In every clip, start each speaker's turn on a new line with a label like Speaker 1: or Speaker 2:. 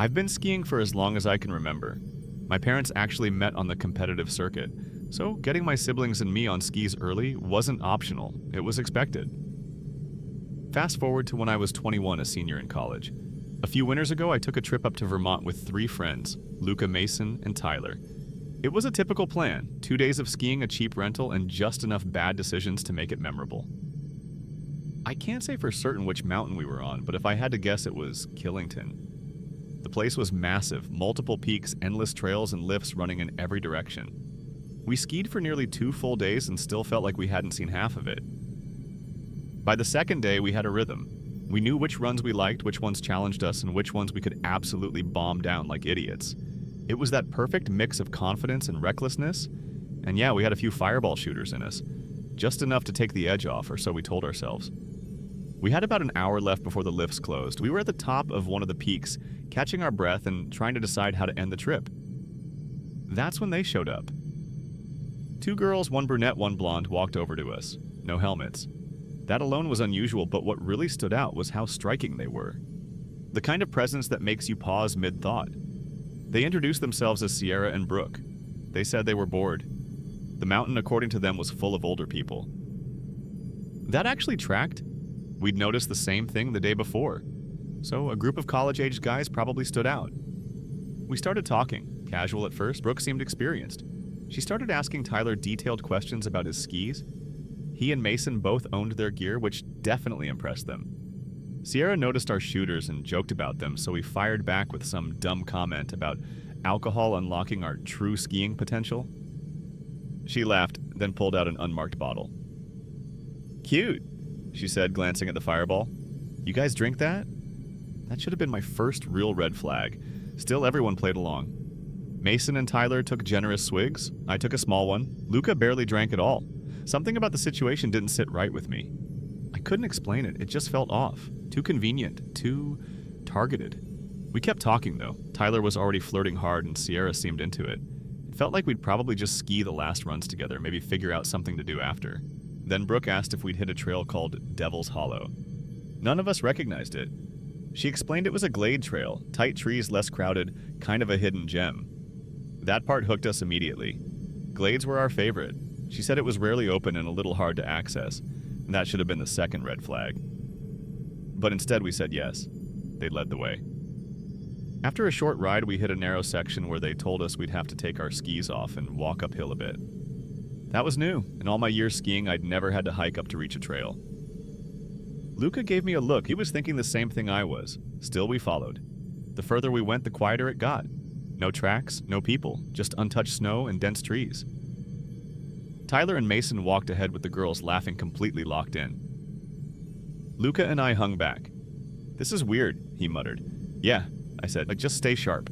Speaker 1: I've been skiing for as long as I can remember. My parents actually met on the competitive circuit, so getting my siblings and me on skis early wasn't optional, it was expected. Fast forward to when I was 21, a senior in college. A few winters ago, I took a trip up to Vermont with 3 friends, Luca, Mason, and Tyler. It was a typical plan, 2 days of skiing, a cheap rental, and just enough bad decisions to make it memorable. I can't say for certain which mountain we were on, but if I had to guess, it was Killington. The place was massive, multiple peaks, endless trails, and lifts running in every direction. We skied for nearly 2 full days and still felt like we hadn't seen half of it. By the second day, we had a rhythm. We knew which runs we liked, which ones challenged us, and which ones we could absolutely bomb down like idiots. It was that perfect mix of confidence and recklessness, and yeah, we had a few fireball shooters in us. Just enough to take the edge off, or so we told ourselves. We had about an hour left before the lifts closed. We were at the top of one of the peaks, catching our breath and trying to decide how to end the trip. That's when they showed up. 2 girls, 1 brunette, 1 blonde, walked over to us. No helmets. That alone was unusual, but what really stood out was how striking they were. The kind of presence that makes you pause mid-thought. They introduced themselves as Sierra and Brooke. They said they were bored. The mountain, according to them, was full of older people. That actually tracked. We'd noticed the same thing the day before. So a group of college-aged guys probably stood out. We started talking. Casual at first, Brooke seemed experienced. She started asking Tyler detailed questions about his skis. He and Mason both owned their gear, which definitely impressed them. Sierra noticed our shooters and joked about them, so we fired back with some dumb comment about alcohol unlocking our true skiing potential. She laughed, then pulled out an unmarked bottle. "Cute," she said, glancing at the fireball. "You guys drink that?" That should have been my first real red flag. Still, everyone played along. Mason and Tyler took generous swigs. I took a small one. Luca barely drank at all. Something about the situation didn't sit right with me. I couldn't explain it. It just felt off. Too convenient. Too targeted. We kept talking, though. Tyler was already flirting hard, and Sierra seemed into it. It felt like we'd probably just ski the last runs together, maybe figure out something to do after. Then Brooke asked if we'd hit a trail called Devil's Hollow. None of us recognized it. She explained it was a glade trail, tight trees, less crowded, kind of a hidden gem. That part hooked us immediately. Glades were our favorite. She said it was rarely open and a little hard to access, and that should have been the second red flag. But instead we said yes. They led the way. After a short ride, we hit a narrow section where they told us we'd have to take our skis off and walk uphill a bit. That was new. In all my years skiing, I'd never had to hike up to reach a trail. Luca gave me a look. He was thinking the same thing I was. Still, we followed. The further we went, the quieter it got. No tracks, no people, just untouched snow and dense trees. Tyler and Mason walked ahead with the girls laughing, completely locked in. Luca and I hung back. "This is weird," he muttered. "Yeah," I said, just stay sharp."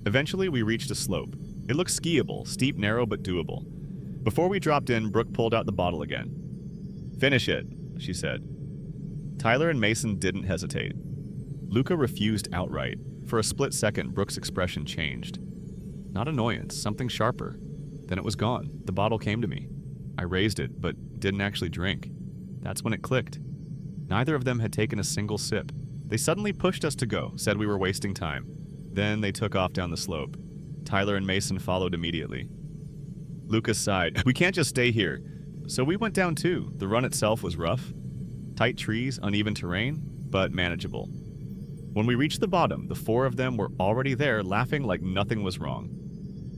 Speaker 1: Eventually, we reached a slope. It looked skiable, steep, narrow, but doable. Before we dropped in, Brooke pulled out the bottle again. "Finish it," she said. Tyler and Mason didn't hesitate. Luca refused outright. For a split second, Brooke's expression changed. Not annoyance, something sharper. Then it was gone. The bottle came to me. I raised it, but didn't actually drink. That's when it clicked. Neither of them had taken a single sip. They suddenly pushed us to go, said we were wasting time. Then they took off down the slope. Tyler and Mason followed immediately. Luca sighed. "We can't just stay here." So we went down too. The run itself was rough. Tight trees, uneven terrain, but manageable. When we reached the bottom, the 4 of them were already there, laughing like nothing was wrong.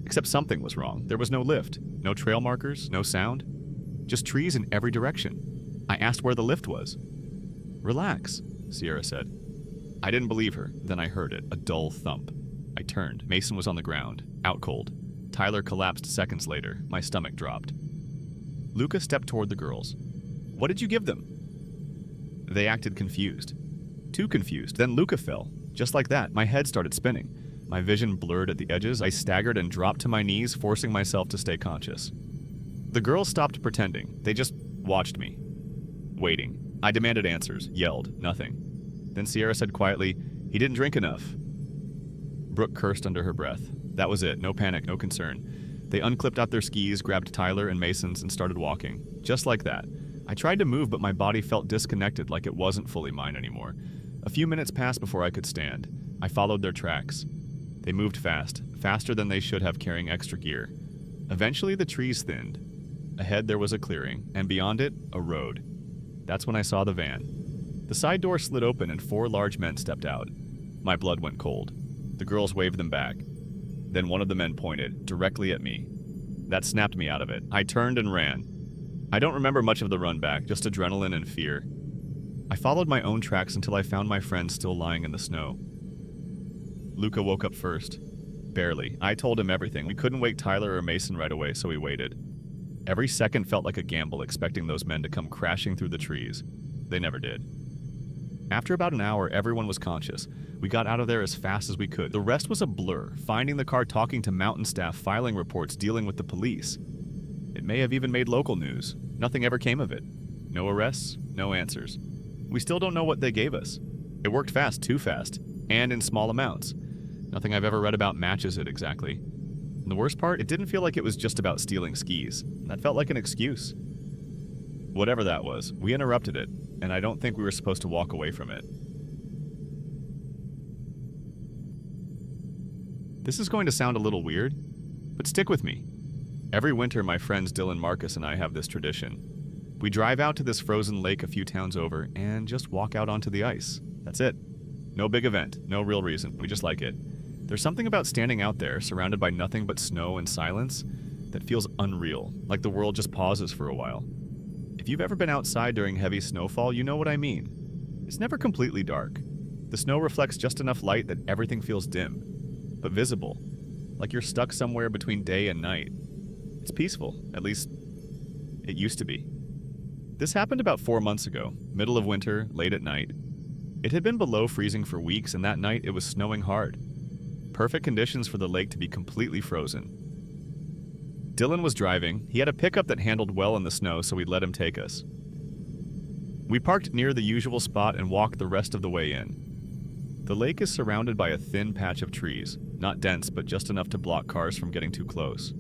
Speaker 1: Except something was wrong. There was no lift, no trail markers, no sound. Just trees in every direction. I asked where the lift was. "Relax," Sierra said. I didn't believe her. Then I heard it, a dull thump. I turned. Mason was on the ground, out cold. Tyler collapsed seconds later. My stomach dropped. Luca stepped toward the girls. "What did you give them?" They acted confused. Too confused. Then Luca fell. Just like that, my head started spinning. My vision blurred at the edges. I staggered and dropped to my knees, forcing myself to stay conscious. The girls stopped pretending. They just watched me. Waiting. I demanded answers, yelled, nothing. Then Sierra said quietly, "He didn't drink enough." Brooke cursed under her breath. That was it. No panic, no concern. They unclipped out their skis, grabbed Tyler and Mason's, and started walking. Just like that. I tried to move, but my body felt disconnected, like it wasn't fully mine anymore. A few minutes passed before I could stand. I followed their tracks. They moved fast, faster than they should have, carrying extra gear. Eventually the trees thinned. Ahead there was a clearing, and beyond it, a road. That's when I saw the van. The side door slid open and 4 large men stepped out. My blood went cold. The girls waved them back. Then one of the men pointed, directly at me. That snapped me out of it. I turned and ran. I don't remember much of the run back, just adrenaline and fear. I followed my own tracks until I found my friend still lying in the snow. Luca woke up first. Barely. I told him everything. We couldn't wake Tyler or Mason right away, so we waited. Every second felt like a gamble, expecting those men to come crashing through the trees. They never did. After about an hour, everyone was conscious. We got out of there as fast as we could. The rest was a blur, finding the car, talking to mountain staff, filing reports, dealing with the police. It may have even made local news. Nothing ever came of it. No arrests, no answers. We still don't know what they gave us. It worked fast, too fast, and in small amounts. Nothing I've ever read about matches it exactly. And the worst part, it didn't feel like it was just about stealing skis. That felt like an excuse. Whatever that was, we interrupted it, and I don't think we were supposed to walk away from it. This is going to sound a little weird, but stick with me. Every winter, my friends Dylan, Marcus, and I have this tradition. We drive out to this frozen lake a few towns over and just walk out onto the ice. That's it. No big event, no real reason. We just like it. There's something about standing out there, surrounded by nothing but snow and silence, that feels unreal, like the world just pauses for a while. If you've ever been outside during heavy snowfall, you know what I mean. It's never completely dark. The snow reflects just enough light that everything feels dim, but visible, like you're stuck somewhere between day and night. It's peaceful, at least it used to be. This happened about 4 months ago, middle of winter, late at night. It had been below freezing for weeks, and that night it was snowing hard. Perfect conditions for the lake to be completely frozen. Dylan was driving. He had a pickup that handled well in the snow, so we let him take us. We parked near the usual spot and walked the rest of the way in. The lake is surrounded by a thin patch of trees, not dense, but just enough to block cars from getting too close.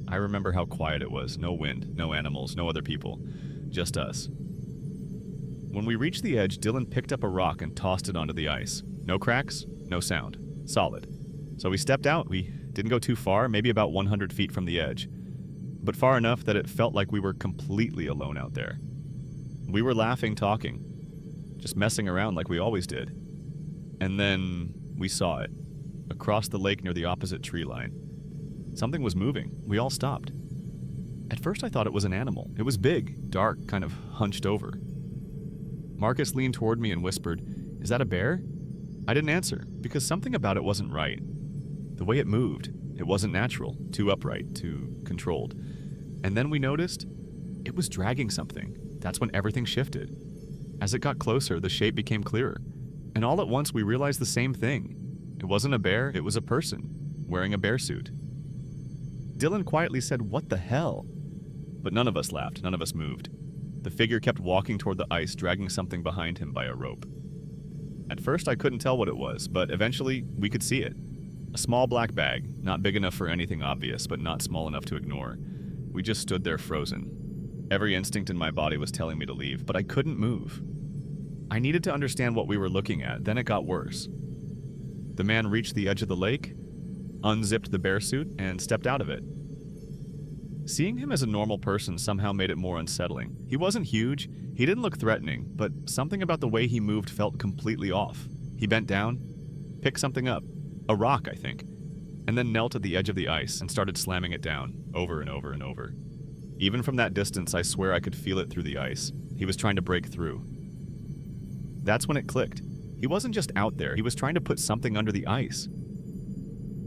Speaker 1: I remember how quiet it was. No wind, no animals, no other people. Just us. When we reached the edge, Dylan picked up a rock and tossed it onto the ice. No cracks, no sound. Solid. So we stepped out. We didn't go too far, maybe about 100 feet from the edge, but far enough that it felt like we were completely alone out there. We were laughing, talking, just messing around like we always did. And then we saw it, across the lake near the opposite tree line. Something was moving. We all stopped. At first I thought it was an animal. It was big, dark, kind of hunched over. Marcus leaned toward me and whispered, "Is that a bear?" I didn't answer, because something about it wasn't right. The way it moved, it wasn't natural, too upright, too controlled. And then we noticed it was dragging something. That's when everything shifted. As it got closer, the shape became clearer. And all at once we realized the same thing. It wasn't a bear, it was a person, wearing a bear suit. Dylan quietly said, "What the hell?" But none of us laughed, none of us moved. The figure kept walking toward the ice, dragging something behind him by a rope. At first I couldn't tell what it was, but eventually we could see it. A small black bag, not big enough for anything obvious, but not small enough to ignore. We just stood there frozen. Every instinct in my body was telling me to leave, but I couldn't move. I needed to understand what we were looking at, then it got worse. The man reached the edge of the lake, unzipped the bear suit, and stepped out of it. Seeing him as a normal person somehow made it more unsettling. He wasn't huge, he didn't look threatening, but something about the way he moved felt completely off. He bent down, picked something up, a rock, I think, and then knelt at the edge of the ice and started slamming it down, over and over and over. Even from that distance, I swear I could feel it through the ice. He was trying to break through. That's when it clicked. He wasn't just out there, he was trying to put something under the ice.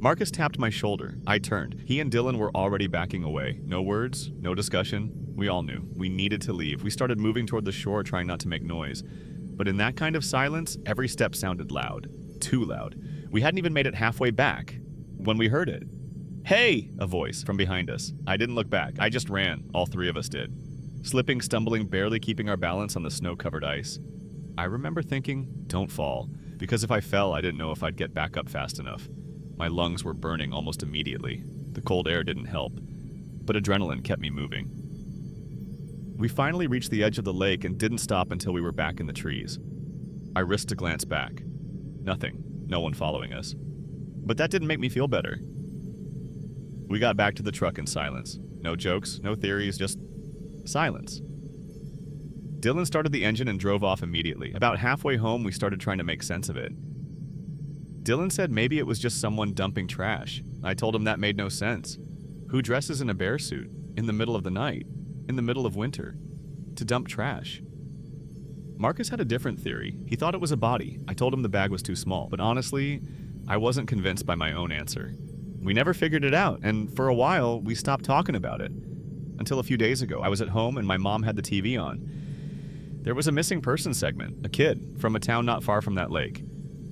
Speaker 1: Marcus tapped my shoulder. I turned. He and Dylan were already backing away. No words, no discussion. We all knew. We needed to leave. We started moving toward the shore, trying not to make noise. But in that kind of silence, every step sounded loud. Too loud. We hadn't even made it halfway back when we heard it. "Hey!" a voice from behind us. I didn't look back. I just ran. All 3 of us did. Slipping, stumbling, barely keeping our balance on the snow-covered ice. I remember thinking, don't fall, because if I fell, I didn't know if I'd get back up fast enough. My lungs were burning almost immediately. The cold air didn't help, but adrenaline kept me moving. We finally reached the edge of the lake and didn't stop until we were back in the trees. I risked a glance back. Nothing. No one following us. But that didn't make me feel better. We got back to the truck in silence. No jokes, no theories, just silence. Dylan started the engine and drove off immediately. About halfway home, we started trying to make sense of it. Dylan said maybe it was just someone dumping trash. I told him that made no sense. Who dresses in a bear suit in the middle of the night, in the middle of winter, to dump trash? Marcus had a different theory. He thought it was a body. I told him the bag was too small, but honestly, I wasn't convinced by my own answer. We never figured it out, and for a while, we stopped talking about it. Until a few days ago, I was at home and my mom had the TV on. There was a missing person segment, a kid, from a town not far from that lake.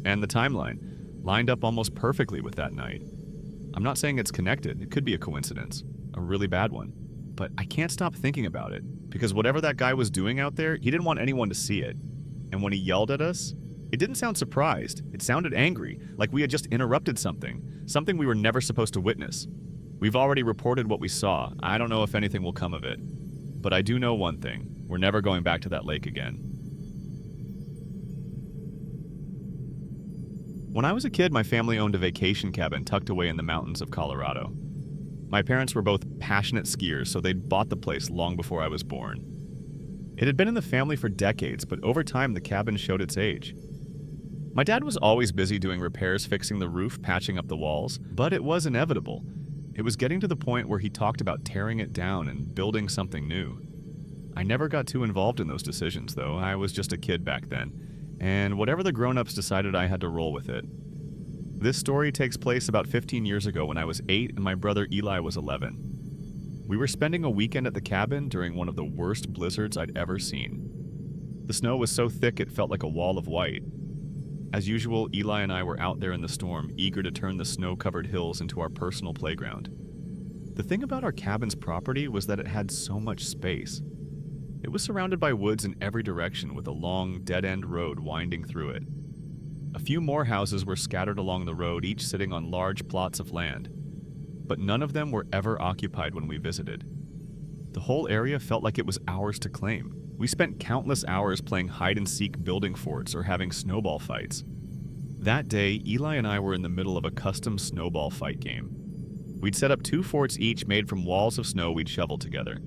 Speaker 1: And the timeline lined up almost perfectly with that night. I'm not saying it's connected. It could be a coincidence, a really bad one. But I can't stop thinking about it, because whatever that guy was doing out there, he didn't want anyone to see it. And when he yelled at us, it didn't sound surprised. It sounded angry, like we had just interrupted something we were never supposed to witness. We've already reported what we saw. I don't know if anything will come of it. But I do know one thing. We're never going back to that lake again. When I was a kid, my family owned a vacation cabin tucked away in the mountains of Colorado. My parents were both passionate skiers, so they'd bought the place long before I was born. It had been in the family for decades, but over time the cabin showed its age. My dad was always busy doing repairs, fixing the roof, patching up the walls, but it was inevitable. It was getting to the point where he talked about tearing it down and building something new. I never got too involved in those decisions, though. I was just a kid back then, and whatever the grown-ups decided, I had to roll with it. This story takes place about 15 years ago when I was 8 and my brother Eli was 11. We were spending a weekend at the cabin during one of the worst blizzards I'd ever seen. The snow was so thick it felt like a wall of white. As usual, Eli and I were out there in the storm, eager to turn the snow-covered hills into our personal playground. The thing about our cabin's property was that it had so much space. It was surrounded by woods in every direction with a long, dead-end road winding through it. A few more houses were scattered along the road, each sitting on large plots of land. But none of them were ever occupied when we visited. The whole area felt like it was ours to claim. We spent countless hours playing hide-and-seek building forts or having snowball fights. That day, Eli and I were in the middle of a custom snowball fight game. We'd set up 2 forts each made from walls of snow we'd shoveled together.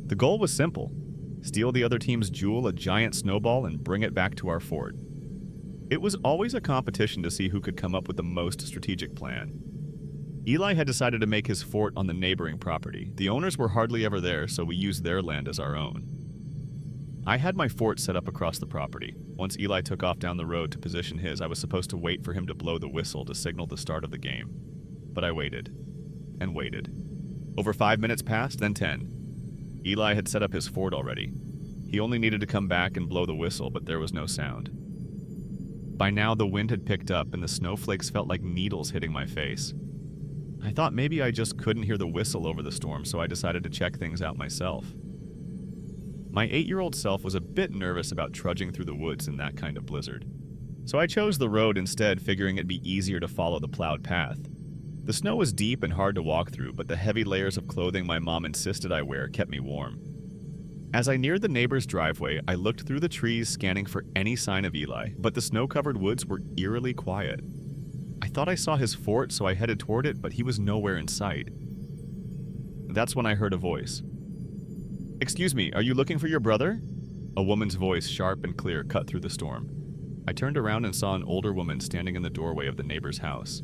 Speaker 1: The goal was simple: steal the other team's jewel, a giant snowball, and bring it back to our fort. It was always a competition to see who could come up with the most strategic plan. Eli had decided to make his fort on the neighboring property. The owners were hardly ever there, so we used their land as our own. I had my fort set up across the property. Once Eli took off down the road to position his, I was supposed to wait for him to blow the whistle to signal the start of the game. But I waited. And waited. Over 5 minutes passed, then 10. Eli had set up his fort already. He only needed to come back and blow the whistle, but there was no sound. By now, the wind had picked up and the snowflakes felt like needles hitting my face. I thought maybe I just couldn't hear the whistle over the storm, so I decided to check things out myself. My 8-year-old self was a bit nervous about trudging through the woods in that kind of blizzard. So I chose the road instead, figuring it'd be easier to follow the plowed path. The snow was deep and hard to walk through, but the heavy layers of clothing my mom insisted I wear kept me warm. As I neared the neighbor's driveway, I looked through the trees, scanning for any sign of Eli, but the snow-covered woods were eerily quiet. I thought I saw his fort, so I headed toward it, but he was nowhere in sight. That's when I heard a voice. "Excuse me, are you looking for your brother?" A woman's voice, sharp and clear, cut through the storm. I turned around and saw an older woman standing in the doorway of the neighbor's house.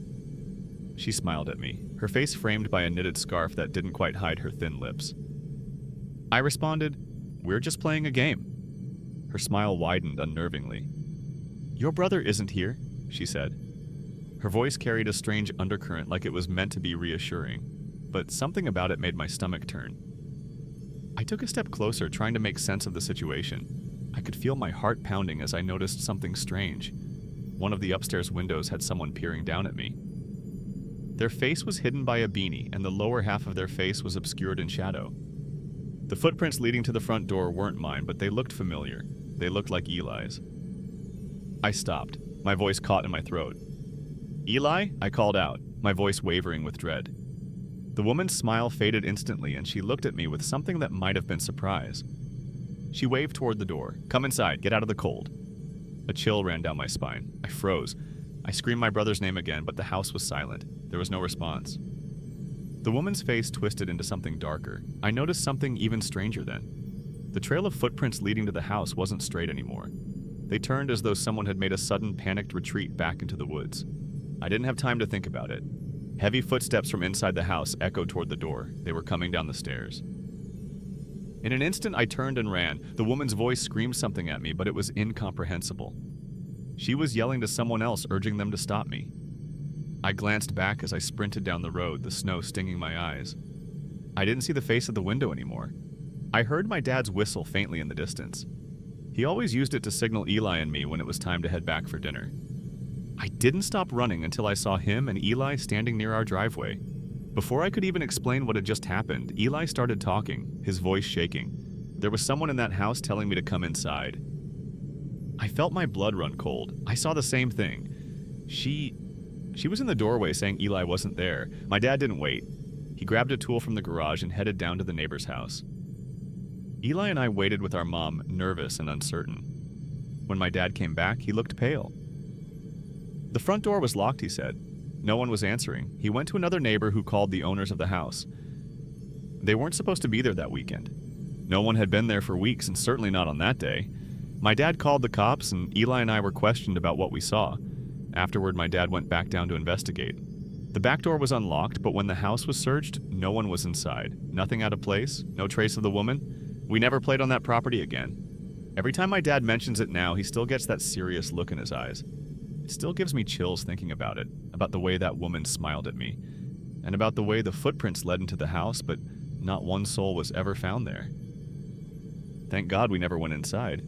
Speaker 1: She smiled at me, her face framed by a knitted scarf that didn't quite hide her thin lips. I responded, "We're just playing a game." Her smile widened unnervingly. "Your brother isn't here," she said. Her voice carried a strange undercurrent, like it was meant to be reassuring, but something about it made my stomach turn. I took a step closer, trying to make sense of the situation. I could feel my heart pounding as I noticed something strange. One of the upstairs windows had someone peering down at me. Their face was hidden by a beanie, and the lower half of their face was obscured in shadow. The footprints leading to the front door weren't mine, but they looked familiar. They looked like Eli's. I stopped, my voice caught in my throat. "Eli?" I called out, my voice wavering with dread. The woman's smile faded instantly, and she looked at me with something that might have been surprise. She waved toward the door. "Come inside, get out of the cold." A chill ran down my spine. I froze. I screamed my brother's name again, but the house was silent. There was no response. The woman's face twisted into something darker. I noticed something even stranger then. The trail of footprints leading to the house wasn't straight anymore. They turned as though someone had made a sudden panicked retreat back into the woods. I didn't have time to think about it. Heavy footsteps from inside the house echoed toward the door. They were coming down the stairs. In an instant, I turned and ran. The woman's voice screamed something at me, but it was incomprehensible. She was yelling to someone else, urging them to stop me. I glanced back as I sprinted down the road, the snow stinging my eyes. I didn't see the face at the window anymore. I heard my dad's whistle faintly in the distance. He always used it to signal Eli and me when it was time to head back for dinner. I didn't stop running until I saw him and Eli standing near our driveway. Before I could even explain what had just happened, Eli started talking, his voice shaking. There was someone in that house telling me to come inside. I felt my blood run cold. I saw the same thing. She was in the doorway saying Eli wasn't there. My dad didn't wait. He grabbed a tool from the garage and headed down to the neighbor's house. Eli and I waited with our mom, nervous and uncertain. When my dad came back, he looked pale. The front door was locked, he said. No one was answering. He went to another neighbor who called the owners of the house. They weren't supposed to be there that weekend. No one had been there for weeks, and certainly not on that day. My dad called the cops, and Eli and I were questioned about what we saw. Afterward, my dad went back down to investigate. The back door was unlocked, but when the house was searched, no one was inside. Nothing out of place, no trace of the woman. We never played on that property again. Every time my dad mentions it now, he still gets that serious look in his eyes. It still gives me chills thinking about it, about the way that woman smiled at me, and about the way the footprints led into the house, but not one soul was ever found there. Thank God we never went inside.